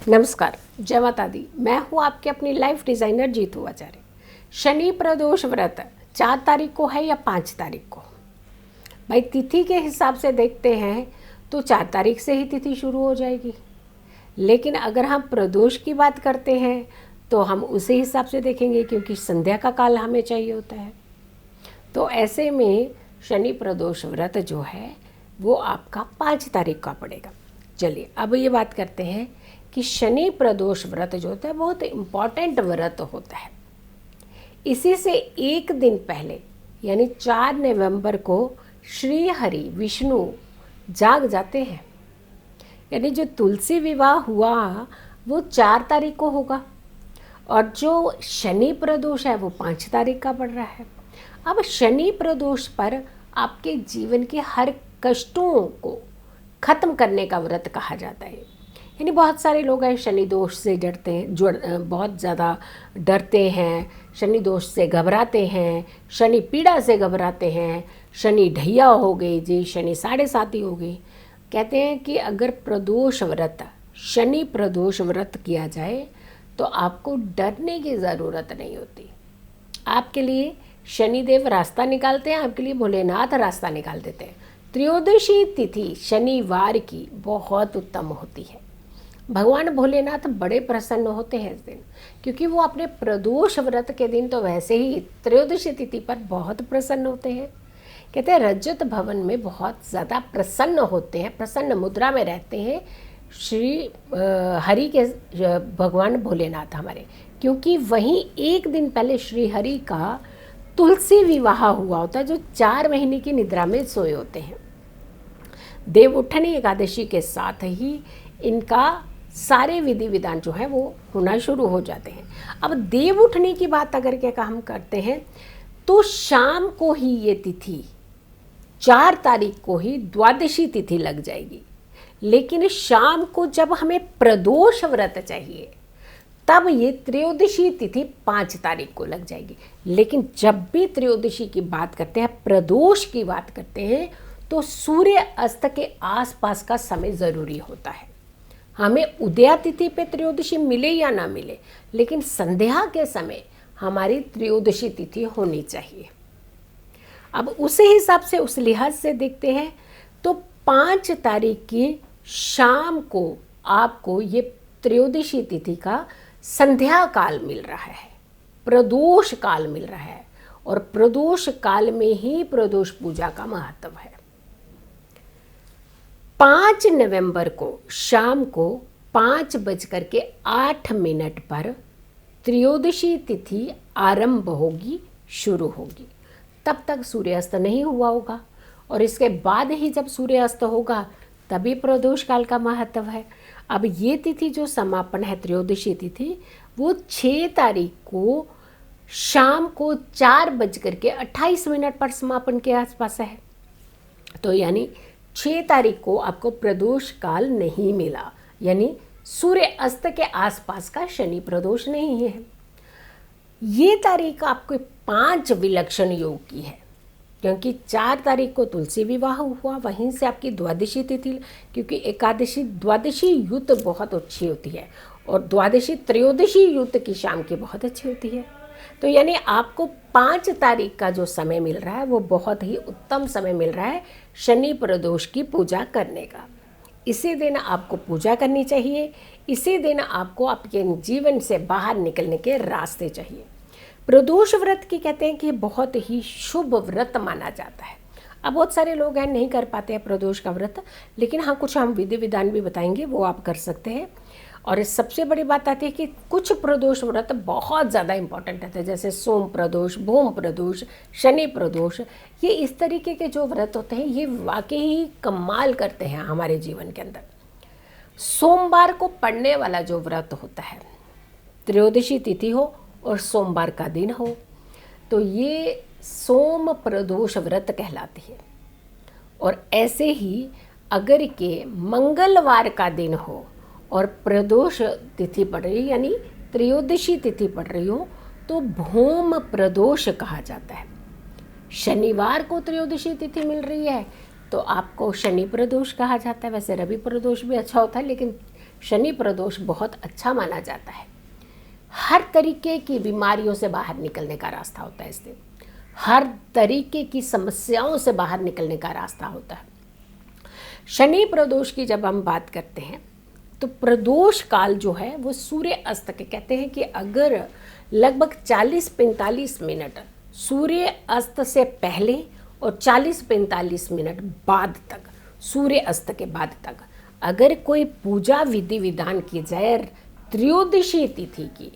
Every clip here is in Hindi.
नमस्कार, जय माता दी। मैं हूँ आपके अपनी लाइफ डिज़ाइनर जीतू आचार्य। शनि प्रदोष व्रत 4 तारीख को है या 5 तारीख को? भाई तिथि के हिसाब से देखते हैं तो 4 तारीख से ही तिथि शुरू हो जाएगी, लेकिन अगर हम प्रदोष की बात करते हैं तो हम उसी हिसाब से देखेंगे, क्योंकि संध्या का काल हमें चाहिए होता है। तो ऐसे में शनि प्रदोष व्रत जो है वो आपका 5 तारीख का पड़ेगा। चलिए अब ये बात करते हैं कि शनि प्रदोष व्रत जो होता है बहुत इम्पॉर्टेंट व्रत होता है। इसी से एक दिन पहले यानी 4 नवंबर को श्री हरि विष्णु जाग जाते हैं। यानी जो तुलसी विवाह हुआ वो 4 तारीख को होगा और जो शनि प्रदोष है वो 5 तारीख का पड़ रहा है। अब शनि प्रदोष पर आपके जीवन के हर कष्टों को खत्म करने का व्रत कहा जाता है। यानी बहुत सारे लोग हैं शनि दोष से डरते हैं, जो बहुत ज़्यादा डरते हैं, शनि दोष से घबराते हैं, शनि पीड़ा से घबराते हैं, शनि ढैया हो गई जी, शनि 7.5 हो गई। कहते हैं कि अगर प्रदोष व्रत शनि प्रदोष व्रत किया जाए तो आपको डरने की ज़रूरत नहीं होती। आपके लिए शनिदेव रास्ता निकालते हैं, आपके लिए भोलेनाथ रास्ता निकाल देते हैं। त्रयोदशी तिथि शनिवार की बहुत उत्तम होती है। भगवान भोलेनाथ बड़े प्रसन्न होते हैं इस दिन, क्योंकि वो अपने प्रदोष व्रत के दिन तो वैसे ही त्रयोदशी तिथि पर बहुत प्रसन्न होते हैं। कहते हैं रजत भवन में बहुत ज़्यादा प्रसन्न होते हैं, प्रसन्न मुद्रा में रहते हैं श्री हरि के भगवान भोलेनाथ हमारे, क्योंकि वहीं एक दिन पहले श्री हरि का तुलसी विवाह हुआ होता है, जो 4 महीने की निद्रा में सोए होते हैं। देव उठनी एकादशी के साथ ही इनका सारे विधि विधान जो है वो होना शुरू हो जाते हैं। अब देव उठने की बात अगर क्या हम करते हैं तो शाम को ही ये तिथि 4 तारीख को ही द्वादशी तिथि लग जाएगी, लेकिन शाम को जब हमें प्रदोष व्रत चाहिए तब ये त्रयोदशी तिथि 5 तारीख को लग जाएगी। लेकिन जब भी त्रयोदशी की बात करते हैं, प्रदोष की बात करते हैं, तो सूर्य अस्त के आसपास का समय ज़रूरी होता है। हमें उदया तिथि पे त्रयोदशी मिले या ना मिले, लेकिन संध्या के समय हमारी त्रयोदशी तिथि होनी चाहिए। अब उसी हिसाब से उस लिहाज से देखते हैं तो 5 तारीख की शाम को आपको ये त्रयोदशी तिथि का संध्या काल मिल रहा है, प्रदोष काल मिल रहा है, और प्रदोष काल में ही प्रदोष पूजा का महत्व है। 5 नवंबर को शाम को 5:08 पर त्रयोदशी तिथि आरंभ होगी, शुरू होगी। तब तक सूर्यास्त नहीं हुआ होगा, और इसके बाद ही जब सूर्यास्त होगा तभी प्रदोष काल का महत्व है। अब ये तिथि जो समापन है त्रयोदशी तिथि, वो 6 तारीख को शाम को 4:28 पर समापन के आसपास है। तो यानी 6 तारीख को आपको प्रदोष काल नहीं मिला, यानी सूर्य अस्त के आसपास का शनि प्रदोष नहीं है। ये तारीख आपको 5 विलक्षण योग की है, क्योंकि 4 तारीख को तुलसी विवाह हुआ, वहीं से आपकी द्वादशी तिथि, क्योंकि एकादशी द्वादशी युत बहुत अच्छी होती है और द्वादशी त्रयोदशी युत की शाम की बहुत अच्छी होती है। तो यानी आपको 5 तारीख का जो समय मिल रहा है वो बहुत ही उत्तम समय मिल रहा है शनि प्रदोष की पूजा करने का। इसी दिन आपको पूजा करनी चाहिए, इसी दिन आपको आपके जीवन से बाहर निकलने के रास्ते चाहिए। प्रदोष व्रत की कहते हैं कि बहुत ही शुभ व्रत माना जाता है। अब बहुत सारे लोग हैं नहीं कर पाते हैं प्रदोष का व्रत, लेकिन हाँ कुछ हम विधि विधान भी बताएंगे, वो आप कर सकते हैं। और सबसे बड़ी बात आती है कि कुछ प्रदोष व्रत बहुत ज़्यादा इंपॉर्टेंट रहते हैं, जैसे सोम प्रदोष, भूम प्रदोष, शनि प्रदोष। ये इस तरीके के जो व्रत होते हैं ये वाकई ही कमाल करते हैं हमारे जीवन के अंदर। सोमवार को पड़ने वाला जो व्रत होता है, त्रयोदशी तिथि हो और सोमवार का दिन हो, तो ये सोम प्रदोष व्रत कहलाती है। और ऐसे ही अगर के मंगलवार का दिन हो और प्रदोष तिथि पड़ रही यानी त्रयोदशी तिथि पड़ रही हो तो भूम प्रदोष कहा जाता है। शनिवार को त्रयोदशी तिथि मिल रही है तो आपको शनि प्रदोष कहा जाता है। वैसे रवि प्रदोष भी अच्छा होता है, लेकिन शनि प्रदोष बहुत अच्छा माना जाता है। हर तरीके की बीमारियों से बाहर निकलने का रास्ता होता है इस दिन। हर तरीके की समस्याओं से बाहर निकलने का रास्ता होता है। शनि प्रदोष की जब हम बात करते हैं तो प्रदोष काल जो है वो सूर्य अस्त के कहते हैं कि अगर लगभग 40-45 मिनट सूर्य अस्त से पहले और 40-45 मिनट बाद तक, सूर्य अस्त के बाद तक अगर कोई पूजा विधि विधान की जाए त्रयोदशी तिथि की,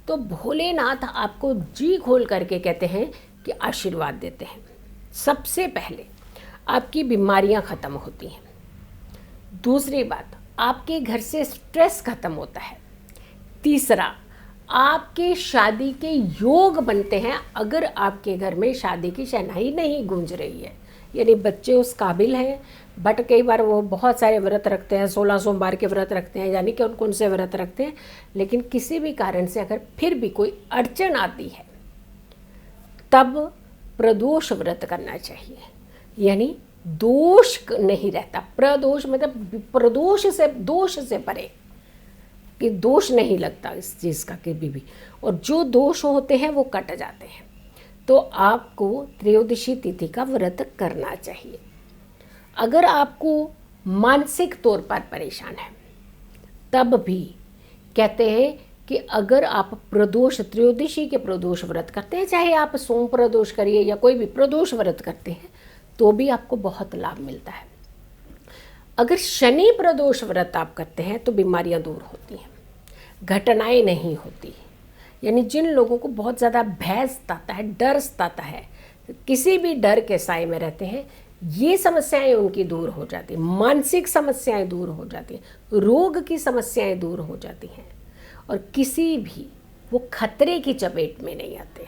तो भोलेनाथ आपको जी खोल करके कहते हैं कि आशीर्वाद देते हैं। सबसे पहले आपकी बीमारियां खत्म होती हैं। दूसरी बात, आपके घर से स्ट्रेस खत्म होता है। तीसरा, आपके शादी के योग बनते हैं अगर आपके घर में शादी की शहनाई नहीं गूंज रही है, यानी बच्चे उस काबिल हैं। बट कई बार वो बहुत सारे व्रत रखते हैं, 16 सोमवार के व्रत रखते हैं, यानी कि कौन से व्रत रखते हैं, लेकिन किसी भी कारण से अगर फिर भी कोई अड़चन आती है तब प्रदोष व्रत करना चाहिए। यानी दोष नहीं रहता, प्रदोष मतलब प्रदोष से, दोष से परे कि दोष नहीं लगता इस चीज़ का कभी भी, और जो दोष होते हैं वो कट जाते हैं। तो आपको त्रयोदशी तिथि का व्रत करना चाहिए। अगर आपको मानसिक तौर पर परेशान है तब भी कहते हैं कि अगर आप प्रदोष, त्रयोदशी के प्रदोष व्रत करते हैं, चाहे आप सोम प्रदोष करिए या कोई भी प्रदोष व्रत करते हैं, तो भी आपको बहुत लाभ मिलता है। अगर शनि प्रदोष व्रत आप करते हैं तो बीमारियां दूर होती हैं, घटनाएं नहीं होती। यानी जिन लोगों को बहुत ज़्यादा भय सताता है, डर सताता है, किसी भी डर के साए में रहते हैं, ये समस्याएं उनकी दूर हो जाती हैं, मानसिक समस्याएं दूर हो जाती हैं, रोग की समस्याएं दूर हो जाती हैं, और किसी भी वो खतरे की चपेट में नहीं आते।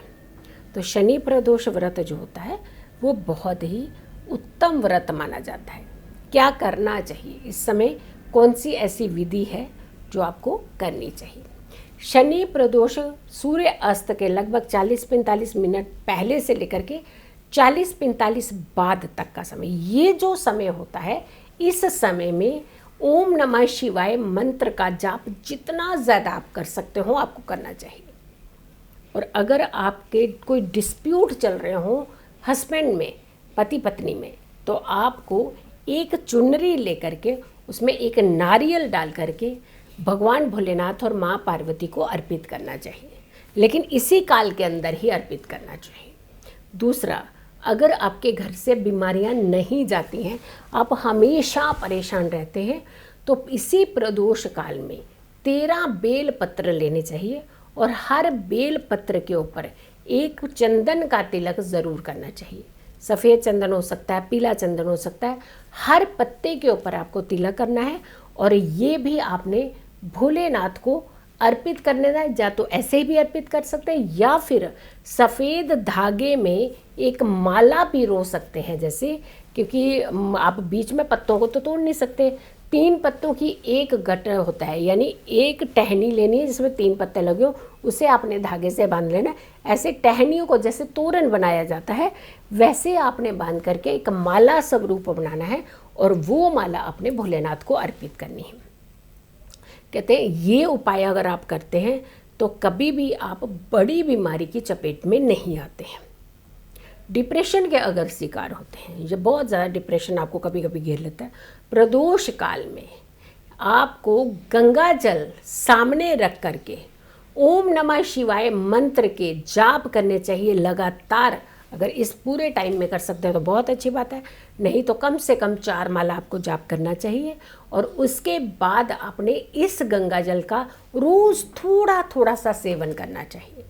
तो शनि प्रदोष व्रत जो होता है वो बहुत ही उत्तम व्रत माना जाता है। क्या करना चाहिए इस समय, कौन सी ऐसी विधि है जो आपको करनी चाहिए? शनि प्रदोष सूर्य अस्त के लगभग 40-45 मिनट पहले से लेकर के 40-45 बाद तक का समय, ये जो समय होता है, इस समय में ओम नमः शिवाय मंत्र का जाप जितना ज़्यादा आप कर सकते हो आपको करना चाहिए। और अगर आपके कोई डिस्प्यूट चल रहे हो हस्बैंड में, पति पत्नी में, तो आपको एक चुनरी लेकर के उसमें एक नारियल डाल करके भगवान भोलेनाथ और माँ पार्वती को अर्पित करना चाहिए, लेकिन इसी काल के अंदर ही अर्पित करना चाहिए। दूसरा, अगर आपके घर से बीमारियां नहीं जाती हैं, आप हमेशा परेशान रहते हैं, तो इसी प्रदोष काल में 13 बेल पत्र लेने चाहिए और हर बेल पत्र के ऊपर एक चंदन का तिलक ज़रूर करना चाहिए। सफ़ेद चंदन हो सकता है, पीला चंदन हो सकता है, हर पत्ते के ऊपर आपको तिलक करना है। और ये भी आपने भोलेनाथ को अर्पित करने का, या तो ऐसे भी अर्पित कर सकते हैं या फिर सफ़ेद धागे में एक माला पिरो सकते हैं, जैसे, क्योंकि आप बीच में पत्तों को तो तोड़ नहीं सकते, 3 पत्तों की एक गठ होता है, यानी एक टहनी लेनी है जिसमें 3 पत्ते लगे हो, उसे आपने धागे से बांध लेना। ऐसे टहनियों को जैसे तोरण बनाया जाता है वैसे आपने बांध करके एक माला स्वरूप बनाना है और वो माला अपने भोलेनाथ को अर्पित करनी है। कहते हैं ये उपाय अगर आप करते हैं तो कभी भी आप बड़ी बीमारी की चपेट में नहीं आते हैं। डिप्रेशन के अगर शिकार होते हैं, ये बहुत ज़्यादा डिप्रेशन आपको कभी कभी घेर लेता है, प्रदोष काल में आपको गंगा जल सामने रख करके ओम नमः शिवाय मंत्र के जाप करने चाहिए लगातार। अगर इस पूरे टाइम में कर सकते हैं तो बहुत अच्छी बात है, नहीं तो कम से कम 4 माला आपको जाप करना चाहिए। और उसके बाद आपने इस गंगा जल का रोज़ थोड़ा थोड़ा सा सेवन करना चाहिए,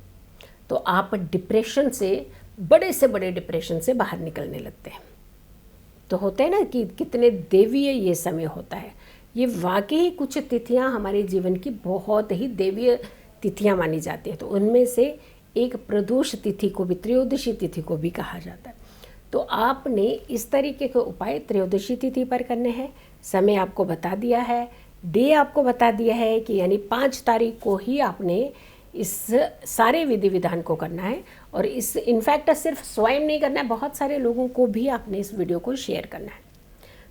तो आप डिप्रेशन से, बड़े से बड़े डिप्रेशन से बाहर निकलने लगते हैं। तो होते हैं ना कि कितने देवीय ये समय होता है। ये वाकई कुछ तिथियां हमारे जीवन की बहुत ही देवीय तिथियां मानी जाती हैं, तो उनमें से एक प्रदोष तिथि को भी, त्रयोदशी तिथि को भी कहा जाता है। तो आपने इस तरीके के उपाय त्रयोदशी तिथि पर करने हैं। समय आपको बता दिया है, डे आपको बता दिया है कि यानी 5 तारीख को ही आपने इस सारे विधि विधान को करना है। और इस इनफैक्ट सिर्फ स्वयं नहीं करना है, बहुत सारे लोगों को भी आपने इस वीडियो को शेयर करना है।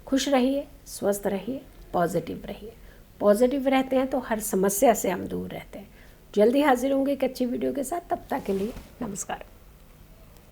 खुश रहिए, स्वस्थ रहिए, पॉजिटिव रहिए। पॉजिटिव रहते हैं तो हर समस्या से हम दूर रहते हैं। जल्दी हाजिर होंगे एक अच्छी वीडियो के साथ, तब तक के लिए नमस्कार।